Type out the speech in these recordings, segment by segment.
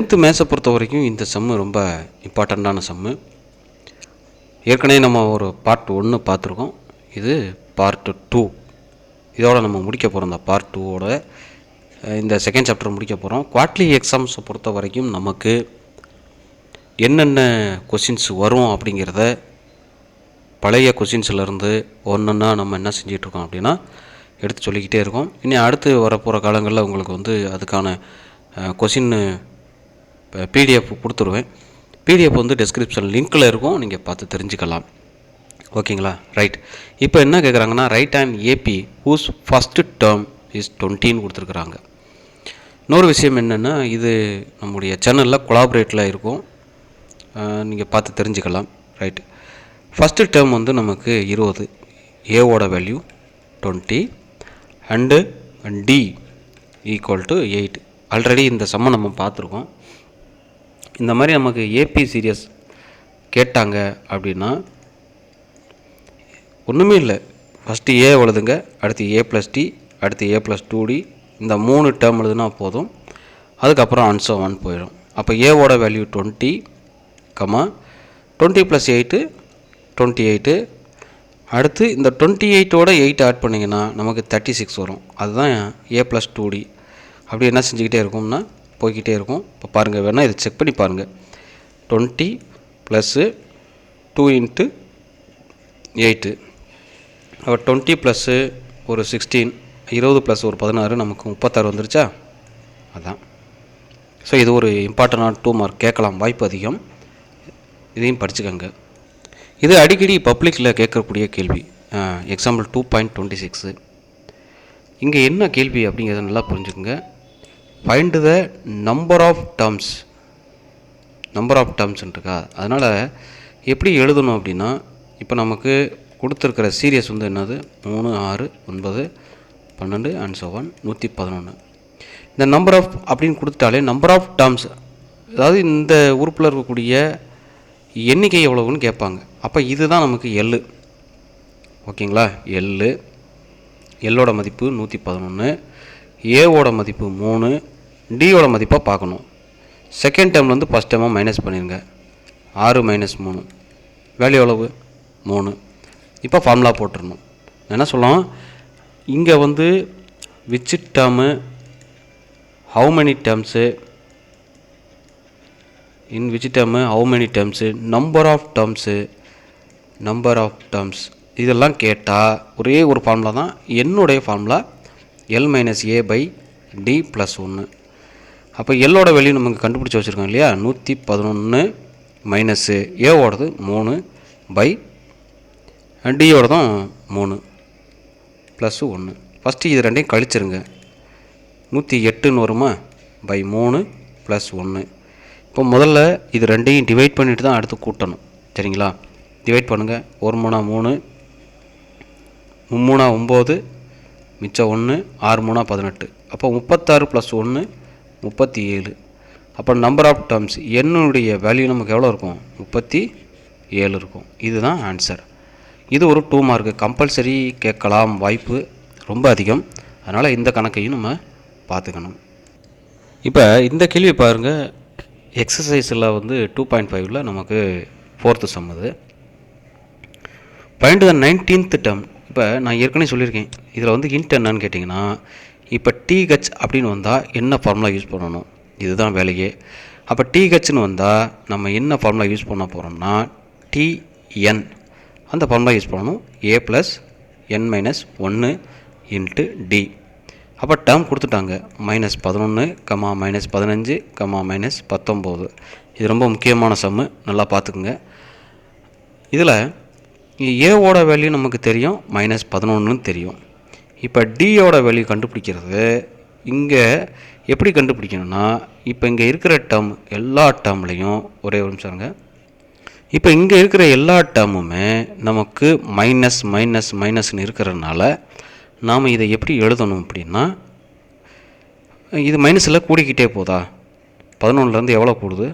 10th மேத்ஸை பொறுத்த வரைக்கும் இந்த சம்மு ரொம்ப இம்பார்ட்டண்ட்டான சம்மு. ஏற்கனவே நம்ம ஒரு பார்ட் 1 பார்த்துருக்கோம். இது பார்ட் 2. இதோட நம்ம முடிக்க போகிறோம். இந்த பார்ட் 2ஓட இந்த செகண்ட் சாப்டர் முடிக்க போகிறோம். குவார்ட்லி எக்ஸாம்ஸை பொறுத்த வரைக்கும் நமக்கு என்னென்ன கொஷின்ஸ் வரும் அப்படிங்கிறத பழைய கொஷின்ஸ்லேருந்து ஒன்றுன்னா நம்ம என்ன செஞ்சிட்ருக்கோம் அப்படின்னா எடுத்து சொல்லிக்கிட்டே இருக்கோம். இனி அடுத்து வரப்போகிற காலங்களில் உங்களுக்கு அதுக்கான கொஷின் பிடிஎஃப் கொடுத்துருவேன். பிடிஎஃப் டிஸ்கிரிப்ஷன் லிங்க்கில் இருக்கும், நீங்கள் பார்த்து தெரிஞ்சுக்கலாம். ஓகேங்களா? ரைட். இப்போ என்ன கேட்குறாங்கன்னா, right and AP whose first term is 20ன்னு கொடுத்துருக்குறாங்க. இன்னொரு விஷயம் என்னென்னா, இது நம்முடைய சேனலில் கொலாபரேட்டில் இருக்கும், நீங்கள் பார்த்து தெரிஞ்சுக்கலாம். ரைட். ஃபஸ்ட்டு டேர்ம் நமக்கு 20, ஏவோட value 20 and d equal to 8. Already இந்த சம்மை நம்ம பார்த்துருக்கோம். இந்த மாதிரி நமக்கு ஏபி சீரியஸ் கேட்டாங்க அப்படின்னா ஒன்றுமே இல்லை, ஃபஸ்ட்டு ஏ எழுதுங்க, அடுத்து ஏ ப்ளஸ் டி, அடுத்து ஏ ப்ளஸ் 2d, இந்த 3 டேர்ம் எழுதுனா போதும். அதுக்கப்புறம் ஆன்சர் 1 போயிடும். அப்போ ஏவோட வேல்யூ 20, 20 + 8 28. அடுத்து இந்த 28ஓட 8 ஆட் பண்ணிங்கன்னா நமக்கு 36 வரும். அதுதான் ஏ ப்ளஸ் 2d. அப்படி என்ன செஞ்சுக்கிட்டே இருக்கும்னா போய்கிட்டே இருக்கும். இப்போ பாருங்கள், வேணால் இதை செக் பண்ணி பாருங்கள். 20 + 2 × 8, அப்போ 20 + ஒரு 16, 20 + ஒரு 16, நமக்கு 36 வந்துருச்சா? அதான். ஸோ இது ஒரு இம்பார்ட்டண்டான 2 மார்க் கேட்கலாம், வாய்ப்பு அதிகம். இதையும் படிச்சுக்கோங்க. இது அடிக்கடி பப்ளிக்கில் கேட்கக்கூடிய கேள்வி. எக்ஸாம்பிள் 2.26. இங்கே என்ன கேள்வி அப்படிங்கிறத நல்லா புரிஞ்சுக்கோங்க. ஃபைண்ட் த நம்பர் ஆஃப் டேர்ம்ஸ்ன்றிருக்கா. அதனால் எப்படி எழுதணும் அப்படின்னா, இப்போ நமக்கு கொடுத்துருக்கிற சீரியஸ் என்னது, 3, 6, 9, 12 அண்ட் so on 111. இந்த நம்பர் ஆஃப் அப்படின்னு கொடுத்துட்டாலே நம்பர் ஆஃப் டேர்ம்ஸ், அதாவது இந்த உறுப்பில் இருக்கக்கூடிய எண்ணிக்கை எவ்வளவுன்னு கேட்பாங்க. அப்போ இதுதான் நமக்கு எல். ஓகேங்களா? எல்லோட மதிப்பு 111, ஏவோட மதிப்பு 3, டியோட மதிப்பாக பார்க்கணும். செகண்ட் டேர்ம்லேருந்து ஃபஸ்ட் டேர்மாக மைனஸ் பண்ணிடுங்க. 6 - 3 வேல்யூ எவ்வளவு? 3. இப்போ ஃபார்முலா போட்டுடணும். என்ன சொல்லலாம், இங்கே which term, how many terms, in which term, how many terms, number of terms இதெல்லாம் கேட்டால் ஒரே ஒரு ஃபார்முலா தான், என்னுடைய formula l minus a by d plus 1. அப்போ எல்லோட வேல்யூ நமக்கு கண்டுபிடிச்சி வச்சுருக்கோம் இல்லையா, 111 மைனஸு ஏவோடது 3 பை டியோடதும் 3 ப்ளஸ் 1. ஃபஸ்ட்டு இது ரெண்டையும் கழிச்சிருங்க. 108ன்னு வருமா, பை 3 ப்ளஸ் 1. இப்போ முதல்ல இது ரெண்டையும் டிவைட் பண்ணிவிட்டு தான் அடுத்து கூட்டணும். சரிங்களா? டிவைட் பண்ணுங்கள். 1 3 3, 3 9, மிச்சம் 1, 6 3 18. அப்போ 36 + 1 37. அப்போ நம்பர் ஆஃப் டேர்ம்ஸ் என்னுடைய வேல்யூ நமக்கு எவ்வளோ இருக்கும்? 37 இருக்கும். இதுதான் ஆன்சர். இது ஒரு 2 மார்க்கு கம்பல்சரி கேட்கலாம், வாய்ப்பு ரொம்ப அதிகம். அதனால் இந்த கணக்கையும் நம்ம பார்த்துக்கணும். இப்போ இந்த கேள்வி பாருங்கள், எக்ஸசைஸில் 2.5ல் நமக்கு 4th சம் இது. Find the 19th term. இப்போ நான் ஏற்கனவே சொல்லியிருக்கேன், இதில் இன்ட் என்னன்னு கேட்டிங்கன்னா, இப்போ டிஹெச் அப்படின்னு வந்தால் என்ன ஃபார்முலா யூஸ் பண்ணணும், இதுதான் வேலையே. அப்போ டிஹெச்னு வந்தால் நம்ம என்ன ஃபார்முலா யூஸ் பண்ண போகிறோம்னா, டிஎன் அந்த ஃபார்முலா யூஸ் பண்ணணும். ஏ plus n minus 1 into D. அப்போ டேர்ம் கொடுத்துட்டாங்க, -11, -15, -19. இது ரொம்ப முக்கியமான சம்மு, நல்லா பார்த்துக்குங்க. இதில் ஏவோட வேல்யூ நமக்கு தெரியும், -11ன்னு தெரியும். இப்போ டியோட வேல்யூ கண்டுபிடிக்கிறது இங்கே எப்படி கண்டுபிடிக்கணும்னா, இப்போ இங்கே இருக்கிற டேர்ம் எல்லா டேர்ம்லேயும் ஒரே ஒரு நிமிஷங்க. இப்போ இங்கே இருக்கிற எல்லா டேர்முமே நமக்கு மைனஸ்னு இருக்கிறதுனால நாம் இதை எப்படி எழுதணும் அப்படின்னா, இது மைனஸில் கூடிக்கிட்டே போதா, 11லேருந்து எவ்வளோ கூடுது,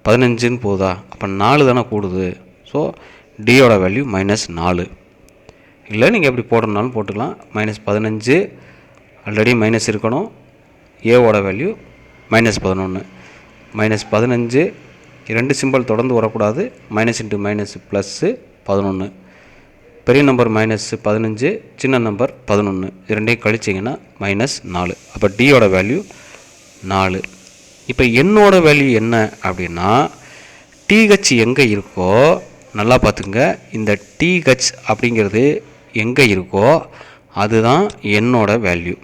15ன்னு போதா, அப்போ 4 தானே கூடுது. ஸோ டியோட வேல்யூ -4. இல்லை நீங்கள் எப்படி போடுறதுனாலும் போட்டுக்கலாம். -15 ஆல்ரெடி மைனஸ் இருக்கணும், ஏவோட வேல்யூ -11 -15 2 சிம்பிள் தொடர்ந்து வரக்கூடாது. மைனஸ் இன்ட்டு மைனஸ் ப்ளஸ்ஸு 11, பெரிய நம்பர் -15, சின்ன நம்பர் 11, இது ரெண்டையும் கழிச்சிங்கன்னா -4. அப்போ டியோட வேல்யூ 4. இப்போ என்னோட வேல்யூ என்ன அப்படின்னா, டிஹெச் எங்கே இருக்கோ நல்லா பார்த்துங்க, இந்த டிஹெச் அப்படிங்கிறது எங்கே இருக்கோ அதுதான் என்னோட வேல்யூ.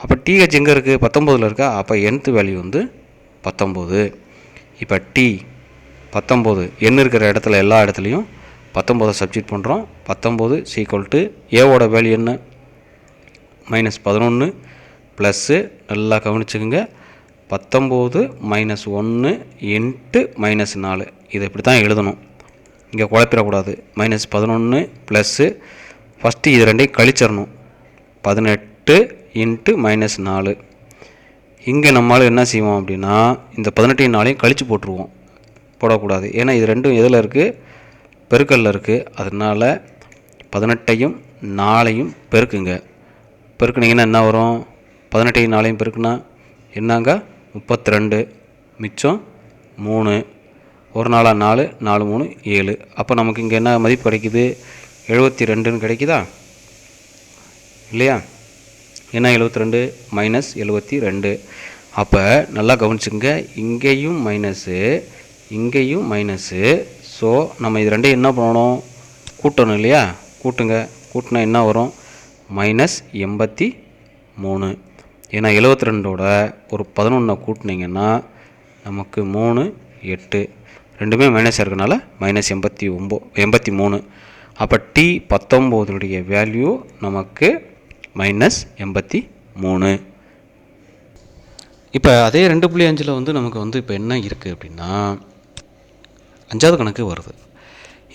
அப்போ டிஹெச் எங்கே இருக்குது? 19 இருக்கா? அப்போ nth வேல்யூ வந்து 19. இப்போ டி 19 n இருக்கிற இடத்துல எல்லா இடத்துலையும் 19 சப்ஸ்டிட் பண்ணுறோம். 19 = ஏவோட வேல்யூ என்ன? -11 ப்ளஸ்ஸு, நல்லா கவனிச்சுக்குங்க, 19 -1 இன்ட்டு -4. இதை இப்படி தான் எழுதணும், இங்கே குழப்பிடக்கூடாது. -11 ப்ளஸ்ஸு, ஃபஸ்ட்டு இது ரெண்டையும் கழிச்சிடணும், 18 இன்ட்டு -4. இங்கே நம்மளால் என்ன செய்வோம் அப்படின்னா, இந்த 18 4ஐயும் கழித்து போட்டுருவோம், போடக்கூடாது. ஏன்னா இது ரெண்டும் எதில் இருக்குது? பெருக்கல்ல இருக்குது. அதனால் 18ஐயும் 4ஐயும் பெருக்குங்க. பெருக்குனிங்கன்னா என்ன வரும்? 18ஐயும் 4ஐயும் பெருக்குனா என்னங்க? 32, மிச்சம் 3, 1 4 4, 4 3 7. அப்போ நமக்கு இங்கே என்ன மதிப்பு கிடைக்குது? 72ன்னு கிடைக்குதா இல்லையா? என்ன 72 -72. அப்போ நல்லா கவனிச்சுங்க, இங்கேயும் மைனஸு இங்கேயும் மைனஸு. ஸோ நம்ம இது ரெண்டையும் என்ன பண்ணணும்? கூட்டணும் இல்லையா? கூட்டுங்க. கூட்டினா என்ன வரும்? -83. ஏன்னா 72ஓட ஒரு 11 கூட்டினீங்கன்னா நமக்கு 3 8, ரெண்டுமே மைனஸாக இருக்கனால -83. அப்போ டி 19உடைய வேல்யூ நமக்கு -83. இப்போ அதே 2.5 வந்து நமக்கு வந்து இப்போ என்ன இருக்குது அப்படின்னா, 5வது கணக்கு வருது.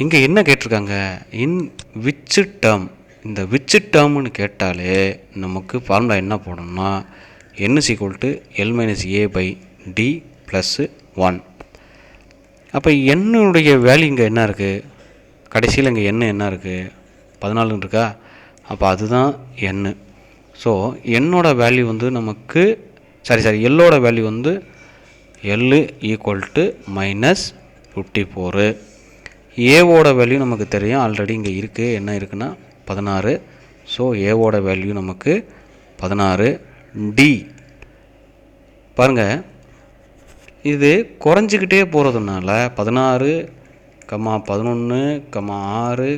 இங்கே என்ன கேட்டிருக்காங்க? இன் விச் டேர்ம். இந்த விச் டேர்ம்னு கேட்டாலே நமக்கு ஃபார்முலா என்ன போடணும்னா, n = L-A/D + 1. அப்போ என்னுடைய வேல்யூ இங்கே என்ன இருக்குது? கடைசியில் இங்கே என்ன இருக்குது? 14 இருக்கா? அப்போ அதுதான் n. ஸோ என்னோட வேல்யூ வந்து நமக்கு எல்லோட வேல்யூ வந்து L = -54. ஏவோட வேல்யூ நமக்கு தெரியும், ஆல்ரெடி இங்கே இருக்குது. என்ன இருக்குன்னா 16. ஸோ ஏவோட வேல்யூ நமக்கு 16. டி பாருங்கள், இது குறைஞ்சிக்கிட்டே போகிறதுனால 16, 11, 6,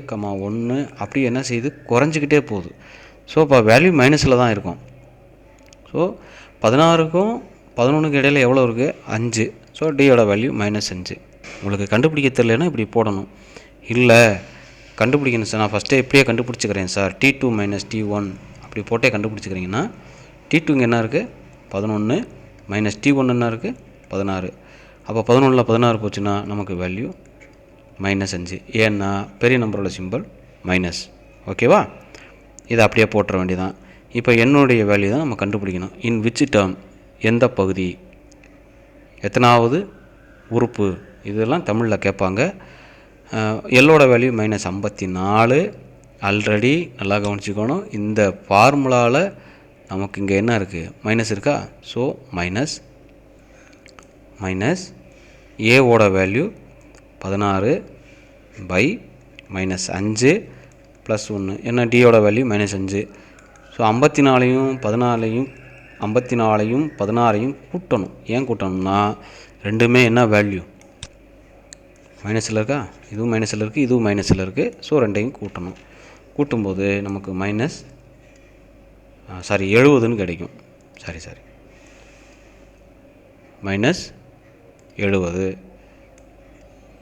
1 அப்படி என்ன செய்யுது? குறைஞ்சிக்கிட்டே போகுது. ஸோ இப்போ வேல்யூ மைனஸில் தான் இருக்கும். ஸோ 16க்கும் 11க்கும் இடையில் எவ்வளோ இருக்குது? 5. ஸோ டியோட வேல்யூ -5. உங்களுக்கு கண்டுபிடிக்க தெரியலன்னா இப்படி போடணும். இல்லை கண்டுபிடிக்கணும் சார், நான் ஃபஸ்ட்டே இப்படியே கண்டுபிடிச்சிக்கிறேன் சார், T2 - T1 அப்படி போட்டே கண்டுபிடிச்சிக்கிறீங்கன்னா, T2 இங்கே என்ன இருக்குது? 11 -T1 என்ன இருக்குது? 16. அப்போ 11ல் 16 போச்சுன்னா நமக்கு வேல்யூ -5. ஏன்னா பெரிய நம்பரோட சிம்பிள் மைனஸ். ஓகேவா? இதை அப்படியே போட்டுற வேண்டியதான். இப்போ என்னுடைய வேல்யூ தான் நம்ம கண்டுபிடிக்கணும். இன் விச் டேர்ம், எந்த பகுதி, எத்தனாவது உறுப்பு, இதெல்லாம் தமிழில் கேட்பாங்க. எல்லோட வேல்யூ -54. ஆல்ரெடி நல்லா கவனிச்சுக்கணும், இந்த ஃபார்முலாவில் நமக்கு இங்கே என்ன இருக்குது? மைனஸ் இருக்கா? ஸோ மைனஸ் ஏவோட வேல்யூ 16 பை -5 ப்ளஸ் 1. என்ன? டியோட வேல்யூ -5. ஸோ 54ஐயும் 16ஐயும் கூட்டணும். ஏன் கூட்டணும்னா ரெண்டுமே என்ன வேல்யூ? மைனஸில் இருக்கா? இதுவும் மைனஸில் இருக்குது, இதுவும் மைனஸில் இருக்குது. ஸோ ரெண்டையும் கூட்டணும். கூட்டும்போது நமக்கு 70ன்னு கிடைக்கும். -70.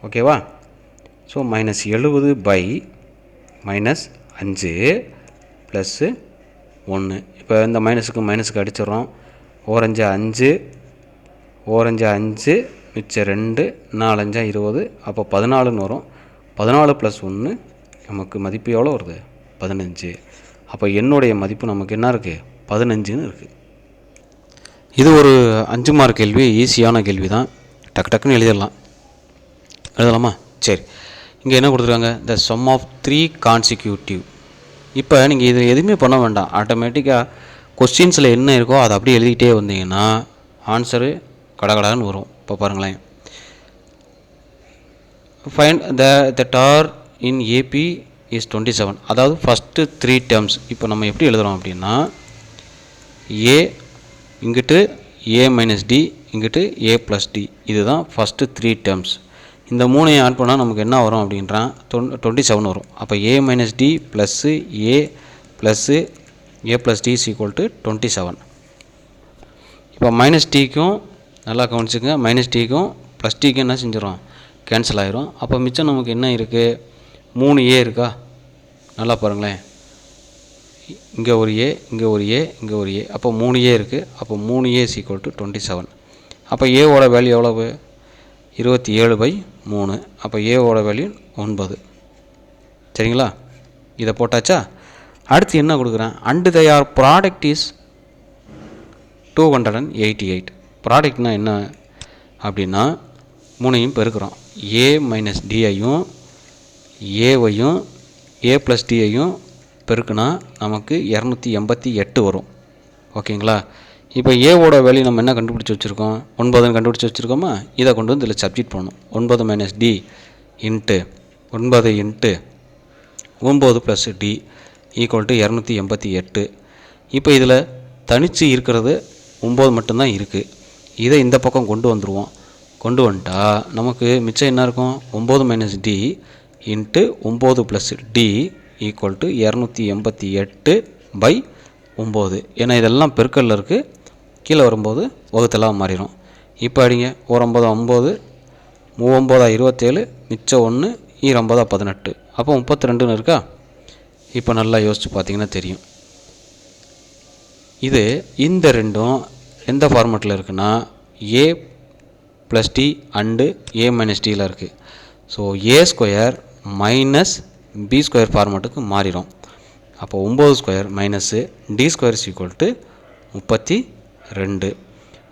ஓகேவா? So -70 by -5 plus 1. இப்போ இந்த மைனஸுக்கு அடிச்சிடறோம். 4 5 5, மிச்சம் 2, 4 5 20. அப்போ 14ன்னு வரும். 14 + 1 நமக்கு மதிப்பு எவ்வளோ வருது? 15. அப்போ என்னுடைய மதிப்பு நமக்கு என்ன இருக்குது? 15ன்னு இருக்குது. இது ஒரு 5 மார்க் கேள்வி, ஈஸியான கேள்வி தான். டக்குன்னு எழுதலாமா? சரி, இங்கே என்ன கொடுத்துருக்காங்க? The sum of 3 consecutive. இப்போ நீங்கள் இது எதுவுமே பண்ண வேண்டாம், ஆட்டோமேட்டிக்காக கொஸ்டின்ஸில் என்ன இருக்கோ அதை அப்படியே எழுதிக்கிட்டே வந்தீங்கன்னா ஆன்சரு கடகடான்னு வரும். இப்போ பாருங்களேன், find the tar in AP is 27. அதாவது ஃபஸ்ட்டு 3 டேர்ம்ஸ் இப்போ நம்ம எப்படி எழுதுகிறோம் அப்படின்னா, ஏ இங்கிட்டு ஏ மைனஸ் டி இங்கிட்டு ஏ ப்ளஸ் டி, இதுதான் ஃபஸ்ட்டு 3 டேர்ம்ஸ். இந்த மூணையும் ஆட் பண்ணால் நமக்கு என்ன வரும் அப்படின்றான், 27 வரும். அப்போ A minus D plus A plus A plus D is equal to 27. இப்போ மைனஸ் டிக்கும் நல்லா கவனிச்சுங்க, மைனஸ் டிக்கும் ப்ளஸ் டிக்கும் என்ன செஞ்சிடும், கேன்சல் ஆகிரும். அப்போ மிச்சம் நமக்கு என்ன இருக்குது, 3a இருக்கா, நல்லா பாருங்களேன், இங்கே ஒரு ஏ, இங்கே ஒரு ஏ, இங்கே ஒரு ஏ, அப்போ 3a இருக்குது. அப்போ 3a இஸ் ஈக்குவல் டு 27. அப்போ ஏவோட வேல்யூ எவ்வளவு, 27/3. அப்போ ஏவோட வேல்யூ 9. சரிங்களா, இதை போட்டாச்சா. அடுத்து என்ன கொடுக்குறேன், அண்டு தயார் ப்ராடக்ட் இஸ் 288. ப்ராடக்ட்னால் என்ன அப்படின்னா, மூணையும் பெருக்கிறோம், ஏ மைனஸ் டிஐயும் ஏவையும் ஏ ப்ளஸ் டிஐயும் பெருக்குனா நமக்கு 288 வரும். ஓகேங்களா. இப்போ ஏவோட வேல்யூ நம்ம என்ன கண்டுபிடிச்சி வச்சுருக்கோம், 9 கண்டுபிடிச்சி வச்சுருக்கோமா. இதை கொண்டு வந்து இதில் சப்ஜெக்ட் பண்ணணும். 9 minus d into 9 into 9 plus d equal to 288. இப்போ இதில் தனித்து இருக்கிறது 9 மட்டும்தான் இருக்குது. இதை இந்த பக்கம் கொண்டு வந்துடுவோம். கொண்டு வந்துட்டா நமக்கு மிச்சம் என்ன இருக்கும், 9 minus d into 9 plus d equal to 288/9. ஏன்னா இதெல்லாம் பெருக்கல்ல இருக்குது, கீழே வரும்போது வகுத்தலாக மாறிடும். இப்போ அடிங்க, 1 9 9, 3 27, மிச்சம் 1, 2 18, அப்போ 32ன்னு இருக்கா. இப்போ நல்லா யோசித்து பார்த்தீங்கன்னா தெரியும். இது இந்த ரெண்டும் எந்த ஃபார்மெட்டில் இருக்குன்னா, A plus D and A minus டியில் இருக்குது. So A square minus B square ஃபார்மெட்டுக்கு மாறிடும். அப்போ 9 square minus D square is equal to 32.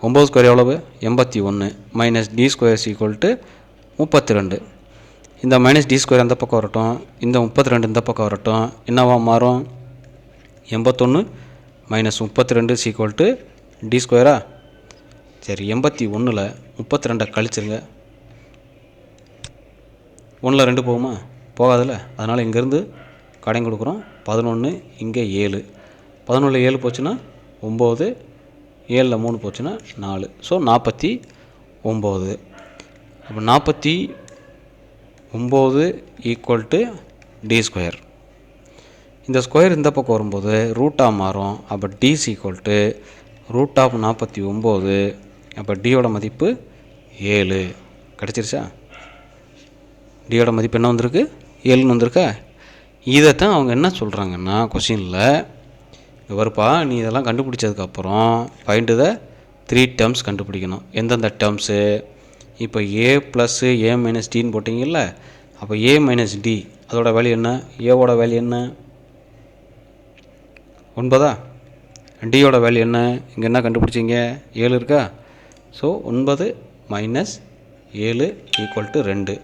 9 square எவ்வளவு, 81, minus D square is equal to 32. இந்த மைனஸ் டி ஸ்கொயர் அந்த பக்கம் வரட்டும், இந்த 32 இந்த பக்கம் வரட்டும், என்னவா மாறும், 81 minus 32 is equal to D ஸ்கொயரா. சரி, 81ல் 32 கழிச்சிருங்க, 1ல் 2 போகுமா, போகாதில்ல. அதனால் இங்கேருந்து கடையும் கொடுக்குறோம், 11, இங்கே 7, 11ல் 7 போச்சுன்னா 9, 7ல் 3 போச்சுன்னா 4. ஸோ 49. அப்போ 49 ஈக்குவல் டு டி ஸ்கொயர். இந்த ஸ்கொயர் இந்த பக்கம் வரும்போது ரூட்டாக மாறும். அப்போ d is equal to root of 49. அப்போ டியோட மதிப்பு 7 கிடச்சிருச்சா. டியோட மதிப்பு என்ன வந்திருக்கு, 7ன்னு வந்திருக்கா. இதைத்தான் அவங்க என்ன சொல்கிறாங்கன்னா கொஷினில், வருப்பா நீ இதெல்லாம் கண்டுபிடிச்சதுக்கப்புறம் ஃபைண்ட் த 3 டேர்ம்ஸ் கண்டுபிடிக்கணும். எந்தெந்த டேர்ம்ஸு, இப்போ ஏ ப்ளஸ்ஸு ஏ மைனஸ் டின்னு போட்டிங்கல்ல. அப்போ ஏ மைனஸ் டி அதோட வேல்யூ என்ன, ஏவோட வேல்யூ என்ன, 9. டியோட வேல்யூ என்ன, இங்கே என்ன கண்டுபிடிச்சிங்க, 7 இருக்கா. So 9 minus 7 equal to 2.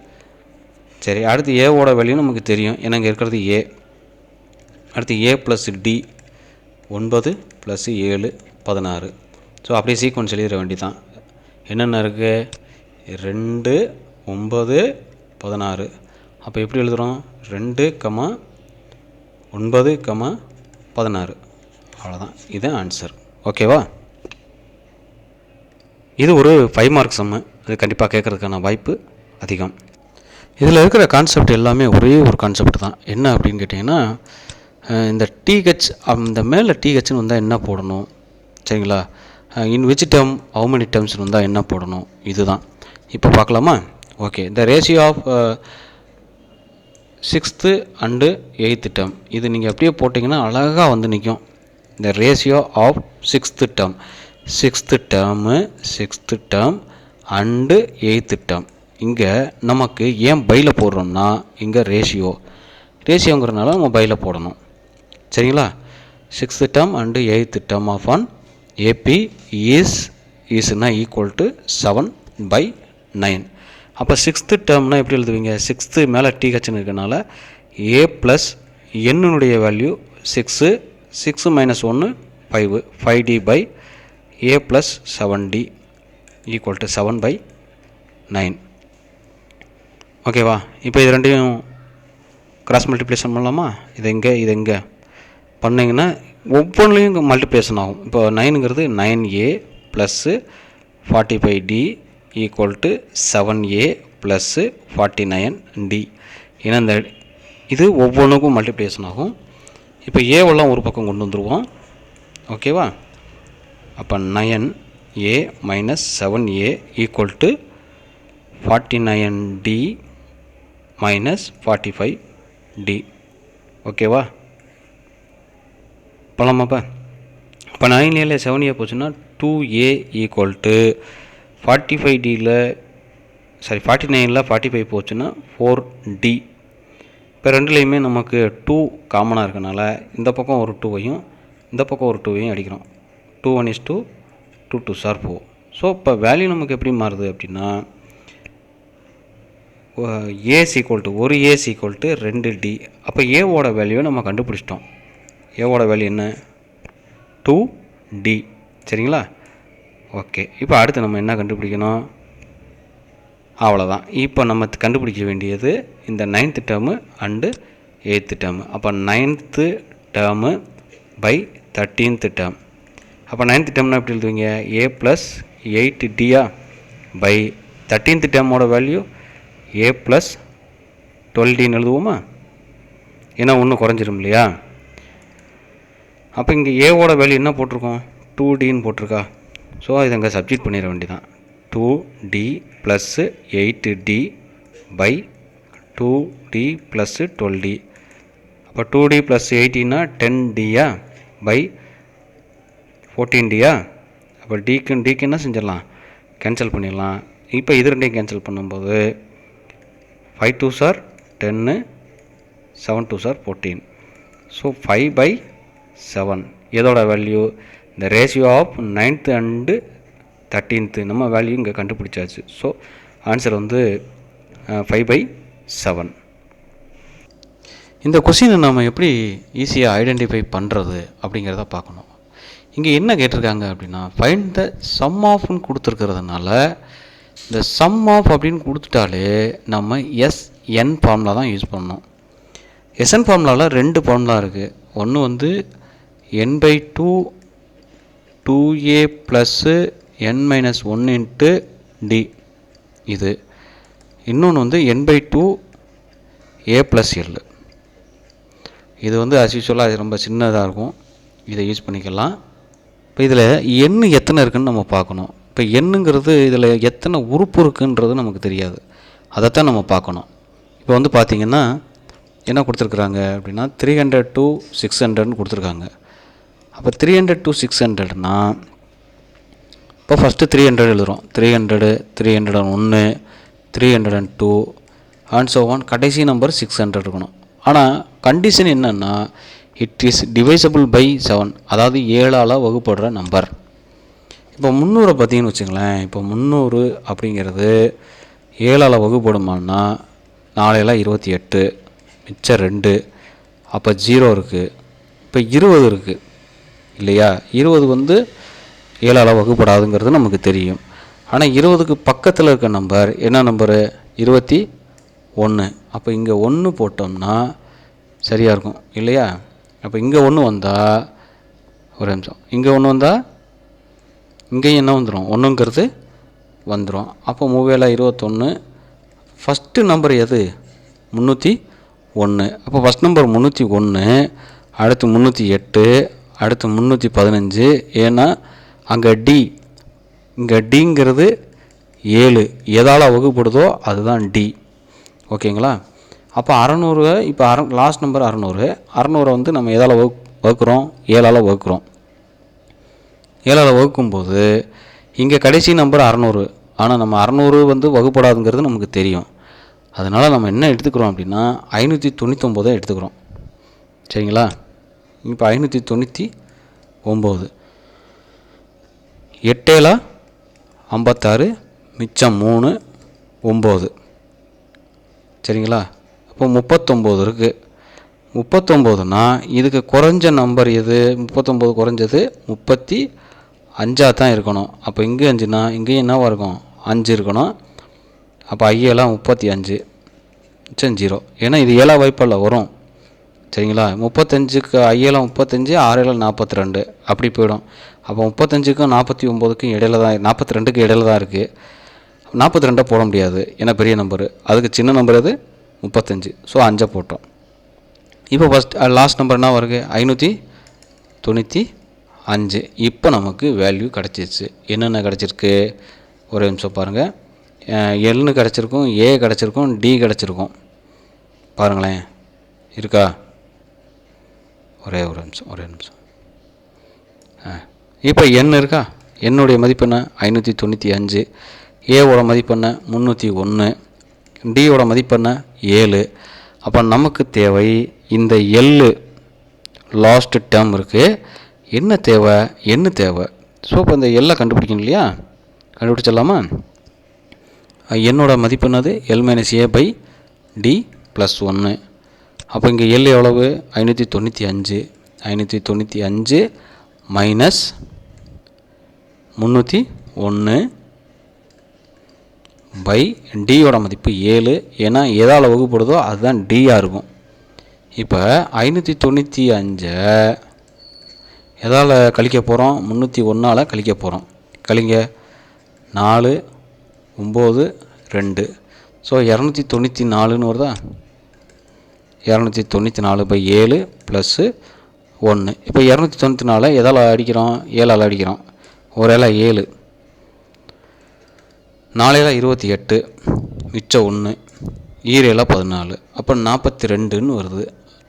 சரி, அடுத்து ஏவோட வேல்யூ நமக்கு தெரியும், ஏன்னா இங்கே இருக்கிறது ஏ. அடுத்து ஏ ப்ளஸ் டி, 9 ப்ளஸ் 7 16. ஸோ அப்படியே சீக்வன்ஸ் எழுதிட வேண்டியதான். என்னென்ன இருக்குது, 2 9 16. அப்போ எப்படி எழுதுகிறோம், 2, 9, 16. அவ்வளோதான், இதுதான் ஆன்சர். ஓகேவா. இது ஒரு 5 மார்க் சம்மு. இது கண்டிப்பாக கேட்குறதுக்கான வாய்ப்பு அதிகம். இதில் இருக்கிற கான்செப்ட் எல்லாமே ஒரே ஒரு கான்செப்ட் தான். என்ன அப்படின்னு கேட்டிங்கன்னா, இந்த டிஹெச் அந்த மேலே டிஹெச்னு வந்தால் என்ன போடணும், சரிங்களா. In which term how many டேர்ம்ஸ்னு வந்தால் என்ன போடணும், இதுதான். இப்போ பார்க்கலாமா. Okay, the ratio of 6th and 8th term, இது நீங்கள் அப்படியே போட்டிங்கன்னா அழகாக வந்து நிற்கும். The ratio of 6th term, 6th term and 8th term. இங்கே நமக்கு ஏன் பையில் போடுறோம்னா, இங்கே ரேஷியோங்கிறதுனால நம்ம பையில் போடணும், சரிங்களா. 6th term and 8th term of an AP இஸ்னா ஈக்குவல் டு 7/9. அப்போ 6th டேர்ம்னால் எப்படி எழுதுவீங்க, 6th மேலே டிஹெச்னு இருக்கனால ஏ ப்ளஸ் என்னுடைய value 6 minus 1 5 5d by a plus 7d equal to 7/9. ஓகேவா? இப்போ இது ரெண்டையும் கிராஸ் மல்டிப்ளிகேஷன் பண்ணலாமா? இது எங்கே பண்ணிங்கன்னா ஒவ்வொன்றுலையும் மல்டிப்ளிகேஷன் ஆகும். இப்போ 9ங்கிறது 9a plus 45d equal to 7a plus 49d. ஏன்னா இந்த இது ஒவ்வொன்றுக்கும் மல்டிப்ளிகேஷன் ஆகும். இப்போ ஏவெல்லாம் ஒரு பக்கம் கொண்டு வந்துடுவோம். ஓகேவா? அப்போ 9a minus 7a equal to 49d minus 45d. ஓகேவா? போகலாமாப்பா? இப்போ 9a 7a போச்சுன்னா 2a ஈக்குவல் டு 49ல் 45 போச்சுன்னா 4d. இப்போ ரெண்டுலேயுமே நமக்கு 2 காமனாக இருக்கனால இந்த பக்கம் ஒரு 2வையும் இந்த பக்கம் ஒரு 2வையும் அடிக்கிறோம். 2 1 is 2, 2 2 சார் 4. ஸோ இப்போ வேல்யூ நமக்கு எப்படி மாறுது அப்படின்னா ஏஸ் ஈக்குவல் டு ஒரு ஏஸ் ஈக்குவல் டு 2d. அப்போ ஏவோட வேல்யூவை நம்ம கண்டுபிடிச்சிட்டோம். ஏவோட வேல்யூ என்ன? 2d. சரிங்களா? ஓகே. இப்போ அடுத்து நம்ம என்ன கண்டுபிடிக்கணும்? அவ்வளோதான். இப்போ நம்ம கண்டுபிடிக்க வேண்டியது இந்த 9th term and 8th term. அப்போ 9th term by 13th term. அப்போ 9th டேர்ம்னா எப்படி எழுதுவீங்க? a plus 8d by 13th டேர்மோட வேல்யூ a ப்ளஸ் 12dன்னு எழுதுவோமா? ஏன்னா ஒன்று குறைஞ்சிரும் இல்லையா? அப்போ இங்கே ஏவோட வேல்யூ என்ன போட்டிருக்கோம்? 2dன்னு போட்டிருக்கா. ஸோ இதை அங்கே சப்ஜெக்ட் பண்ணிட வேண்டியதான். 2d plus 8d by 2d plus 12d. அப்போ 2d ப்ளஸ் 8னா 10dயா பை 14dயா. அப்போ டிக்கு என்ன செஞ்சிடலாம்? கேன்சல் பண்ணிடலாம். இப்போ இது ரெண்டையும் கேன்சல் பண்ணும்போது 5 2s are 10, 7 2s are 14. So 5/7 எதோட வேல்யூ? இந்த ratio of 9th and 13th நம்ம வேல்யூ இங்கே கண்டுபிடிச்சாச்சு. ஸோ ஆன்சர் வந்து 5/7. இந்த கொஸ்டினை நம்ம எப்படி ஈஸியாக ஐடென்டிஃபை பண்ணுறது அப்படிங்கிறத பார்க்கணும். இங்கே என்ன கேட்டிருக்காங்க அப்படின்னா ஃபைண்ட் த சம் ஆஃப்னு கொடுத்துருக்கிறதுனால இந்த சம் ஆஃப் அப்படின்னு கொடுத்துட்டாலே நம்ம எஸ்என் ஃபார்முலா தான் யூஸ் பண்ணணும். எஸ்என் ஃபார்முலாவில் 2 ஃபார்முலா இருக்குது. ஒன்று வந்து n/2 2a plus n-1 into D இது. இன்னொன்று வந்து n/2 a ப்ளஸ் எல். இது வந்து as usual ரொம்ப சின்னதாக இருக்கும். இதை யூஸ் பண்ணிக்கலாம். இப்போ இதில் எண் எத்தனை இருக்குதுன்னு நம்ம பார்க்கணும். இப்போ எண்ணுங்கிறது இதில் எத்தனை உறுப்பு இருக்குன்றது நமக்கு தெரியாது. அதைத்தான் நம்ம பார்க்கணும். இப்போ வந்து பார்த்திங்கன்னா என்ன கொடுத்துருக்குறாங்க அப்படின்னா 300 to 600ன்னு கொடுத்துருக்காங்க. அப்போ 300 to 600னா இப்போ ஃபஸ்ட்டு 300 எழுதுகிறோம். 300 301 302 அண்ட் ஸோ ஆன். கடைசி நம்பர் 600 இருக்கணும். ஆனால் கண்டிஷன் என்னென்னா இட் இஸ் டிவைசபிள் பை 7, அதாவது 7ஆல் வகுப்படுற நம்பர். இப்போ 300 பார்த்தீங்கன்னு வச்சுங்களேன். இப்போ 300 அப்படிங்கிறது 7ஆல் வகுப்படுமானா 4 28, மிச்சம் 2, அப்போ 0 இருக்குது. இப்போ 20 இருக்குது இல்லையா? 20 வந்து 7ஆல் வகுப்படாதுங்கிறது நமக்கு தெரியும். ஆனால் 20க்கு பக்கத்தில் இருக்க நம்பர் என்ன நம்பரு? 21. அப்போ இங்கே 1 போட்டோம்னா சரியாக இருக்கும் இல்லையா? அப்போ இங்கே 1 வந்தால் ஒரு நிமிஷம், இங்கே 1 வந்தால் இங்கேயும் என்ன வந்துடும்? 1ங்கிறது வந்துடும். அப்போ 3721. ஃபஸ்ட்டு நம்பர் எது? 301. அப்போ ஃபஸ்ட் நம்பர் 301, அடுத்து 308, அடுத்து 315. ஏன்னா அங்கே டி, இங்கே டிங்கிறது 7 எதால் வகுப்படுதோ அதுதான் டி. ஓகேங்களா? அப்போ 600. இப்போ லாஸ்ட் நம்பர் 600. 600 வந்து நம்ம எதால் வகுக்கிறோம்? 7ஆல் வகுக்கிறோம். 7ஆல் வகுக்கும்போது இங்கே கடைசி நம்பர் 600. ஆனால் நம்ம 600 வந்து வகுப்படாதுங்கிறது நமக்கு தெரியும். அதனால் நம்ம என்ன எடுத்துக்கிறோம் அப்படின்னா 599 எடுத்துக்கிறோம். சரிங்களா? இப்போ 599 8 56, மிச்சம் 3 9. சரிங்களா? அப்போ 39 இருக்குது. 39னா இதுக்கு குறைஞ்ச நம்பர் எது? 39 குறைஞ்சது 5ஆக தான் இருக்கணும். அப்போ இங்கே 5னா இங்கேயும் என்னவாக இருக்கும், 5 இருக்கணும். அப்போ ஐயெல்லாம் 35 மிச்சம் 0. ஏன்னா இது 7ஆம் வாய்ப்பால் வரும். சரிங்களா? 35க்கு ஐயெல்லாம் 35, 6 42 அப்படி போயிடும். அப்போ 35க்கும் 49க்கும் இடையில தான், 42க்கு இடையில தான் இருக்குது. 42 போட முடியாது, ஏன்னா பெரிய நம்பரு. அதுக்கு சின்ன நம்பர் அது 35. ஸோ 5 போட்டோம். இப்போ லாஸ்ட் நம்பர் என்ன வருது, 595. இப்போ நமக்கு வேல்யூ கிடச்சிருச்சு. என்னென்ன கிடச்சிருக்கு, ஒரு நிமிஷம் பாருங்கள். எல்னு கிடச்சிருக்கும், ஏ கிடச்சிருக்கும், டி கிடச்சிருக்கும். பாருங்களேன், இருக்கா? ஒரே நிமிஷம். இப்போ எண் இருக்கா? என்னுடைய மதிப்பு என்ன, 595. ஏவோட மதிப்பு என்ன, 301. டியோட மதிப்பு என்ன, 7. அப்போ நமக்கு தேவை இந்த எல்லு லாஸ்ட் டேர்ம் இருக்குது. என்ன தேவை, ஸோ இப்போ இந்த எல்லை கண்டுபிடிக்கணும் இல்லையா, கண்டுபிடிச்சிடலாமா? என்னோட மதிப்பு என்னது, l minus a by d plus 1. அப்போ இங்கே எல் எவ்வளவு, 595 மைனஸ் 301 பை டியோட மதிப்பு 7. ஏன்னா எதால் வகுப்படுதோ அதுதான் டியாக இருக்கும். இப்போ 595 எதால் கழிக்க போகிறோம், 301ஆல் கழிக்க போகிறோம். கழிங்க, 4 9 2. ஸோ 294ன்னு வருதா, 294 பை 7 ப்ளஸ்ஸு 1. இப்போ 294 எதால் அடிக்கிறோம், 7ஆல் அடிக்கிறோம். ஒரு இலை 7, 4 28, மிச்சம் 1, 7 14. அப்போ 42ன்னு வருது.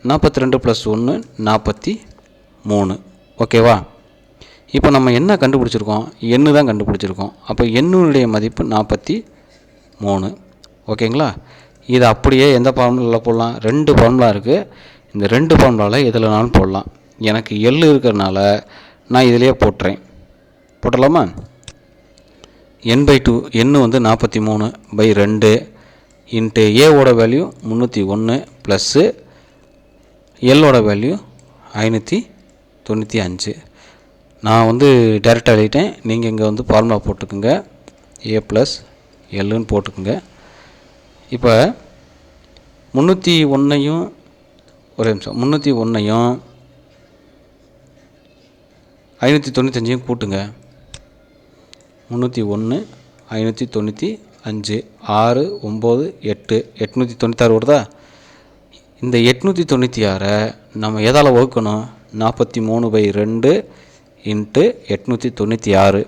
42 ப்ளஸ் 1 43. ஓகேவா? இப்போ நம்ம என்ன கண்டுபிடிச்சிருக்கோம், எண்ணு தான் கண்டுபிடிச்சிருக்கோம். அப்போ எண்ணுடைய மதிப்பு 43. ஓகேங்களா? இது அப்படியே எந்த ஃபார்முலாவில் போடலாம், 2 ஃபார்முலா இருக்குது. இந்த 2 ஃபார்முலாவில் எதுலனாலும் போடலாம். எனக்கு எள்ளு இருக்கிறனால நான் இதிலேயே போட்டுடலாமா? n/2 எண்ணு வந்து 43/2 இன்ட்டு ஏவோட வேல்யூ 301 ப்ளஸ்ஸு எல்லோட வேல்யூ 595. நான் வந்து டேரெக்டாக எழுதிட்டேன். நீங்கள் இங்கே வந்து ஃபார்முலா போட்டுக்குங்க, ஏ ப்ளஸ் எல்லுன்னு போட்டுக்குங்க. இப்போ 301ஐயும் ஒரு நிமிஷம் 301ஐயும் 595ஐயும் கூட்டுங்க. 301 595 6 9 8 896 வருதா? இந்த 896 நம்ம எதால் வகுக்கணும், 43/2 இன்ட்டு 896.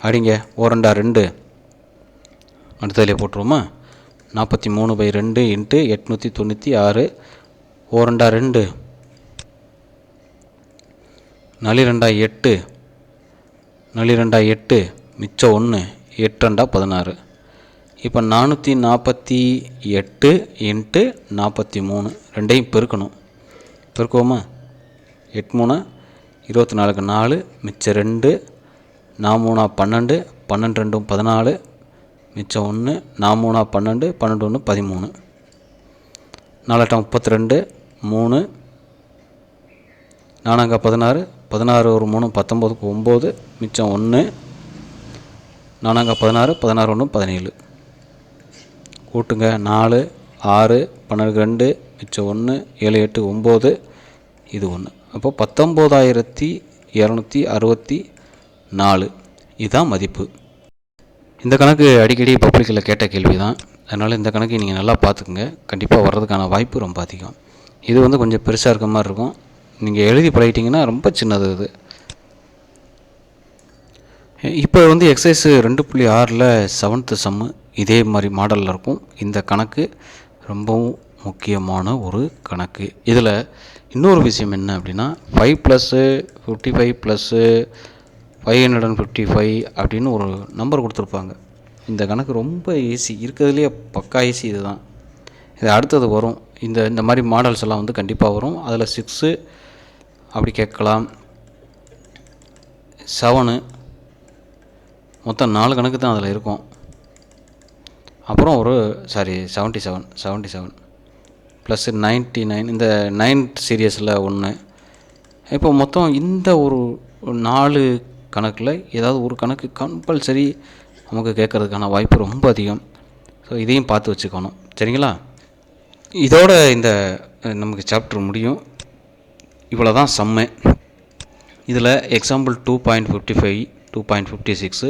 அப்படிங்க, 2 அடுத்ததிலே போட்டுருவோமா? 43/2 இன்ட்டு 896 2 8 8 மிச்சம் 1 8 16. இப்போ 448 இன்ட்டு 43 ரெண்டையும் பெருக்கணும். பெருக்குவோமா? 8 3 24க்கு 4 மிச்சம் 2 4 3 12 12 2 14 மிச்சம் 1 4 3 12 12 1 13 4 32 3 4 16 16 ஒரு 3 19க்கு 9 மிச்சம் 1 4 16 16 1 17 கூட்டுங்க. 4 6 12 மிச்சம் 1 7 8 9 இது 1. அப்போ 19264 இதுதான் மதிப்பு. இந்த கணக்கு அடிக்கடி பப்ளிக்கில் கேட்ட கேள்வி தான். அதனால் இந்த கணக்கு நீங்கள் நல்லா பார்த்துக்குங்க. கண்டிப்பாக வர்றதுக்கான வாய்ப்பு ரொம்ப அதிகம். இது வந்து கொஞ்சம் பெருசாக இருக்க மாதிரி இருக்கும். நீங்கள் எழுதி பழகிட்டிங்கன்னா ரொம்ப சின்னது இது. இப்போ வந்து எக்ஸசைஸ் 2.6ல் 7th சம்மு இதே மாதிரி மாடலில் இருக்கும். இந்த கணக்கு ரொம்பவும் முக்கியமான ஒரு கணக்கு. இதில் இன்னொரு விஷயம் என்ன அப்படின்னா 5 + 55 + 555 அப்படின்னு ஒரு நம்பர் கொடுத்துருப்பாங்க. இந்த கணக்கு ரொம்ப ஈஸி, இருக்கிறதுலையே பக்கா ஈஸி இது தான். இது அடுத்தது வரும். இந்த மாதிரி மாடல்ஸ் எல்லாம் வந்து கண்டிப்பாக வரும். அதில் 6 அப்படி கேட்கலாம், 7 மொத்தம் 4 கணக்கு தான் அதில் இருக்கும். அப்புறம் ஒரு 77 ப்ளஸ் 99 இந்த 9th சீரியஸில் 1. இப்போ மொத்தம் இந்த ஒரு 4 கணக்கில் ஏதாவது ஒரு கணக்கு கம்பல்சரி நமக்கு கேட்குறதுக்கான வாய்ப்பு ரொம்ப அதிகம். ஸோ இதையும் பார்த்து வச்சுக்கணும். சரிங்களா? இதோட இந்த நமக்கு சாப்டர் முடியும். இவ்வளோ தான் சம்மு. இதில் எக்ஸாம்பிள் 2.55, 2.56,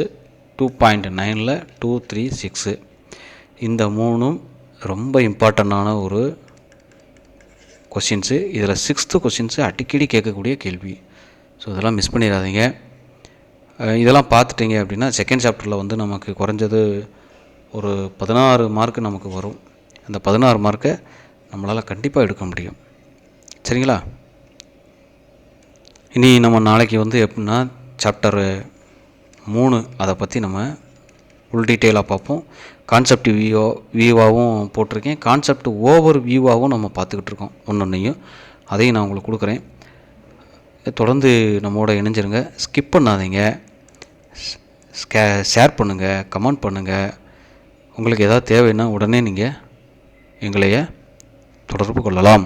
2.9ல் 236 இந்த மூணும் ரொம்ப இம்பார்ட்டண்டான ஒரு கொஷின்ஸு. இதில் 6th கொஷின்ஸு அடிக்கடி கேட்கக்கூடிய கேள்வி. ஸோ இதெல்லாம் மிஸ் பண்ணிடாதீங்க. இதெல்லாம் பார்த்துட்டிங்க அப்படின்னா செகண்ட் சாப்டரில் வந்து நமக்கு குறைஞ்சது ஒரு 16 மார்க்கு நமக்கு வரும். அந்த 16 மார்க்கை நம்மளால் கண்டிப்பாக எடுக்க முடியும். சரிங்களா? இனி நம்ம நாளைக்கு வந்து எப்படின்னா சாப்டர் 3 அதை பற்றி நம்ம ஃபுல் டீட்டெயிலாக பார்ப்போம். கான்செப்ட் வியூவாகவும் போட்டிருக்கேன், கான்செப்ட் ஓவர் வியூவாகவும் நம்ம பார்த்துக்கிட்டு இருக்கோம். ஒன்றொன்றையும் அதையும் நான் உங்களுக்கு கொடுக்குறேன். தொடர்ந்து நம்மோட இணைஞ்சிருங்க, ஸ்கிப் பண்ணாதீங்க, ஷேர் பண்ணுங்கள், கமெண்ட் பண்ணுங்கள். உங்களுக்கு எதாவது தேவைன்னா உடனே நீங்கள் எங்களைய தொடர்பு கொள்ளலாம்.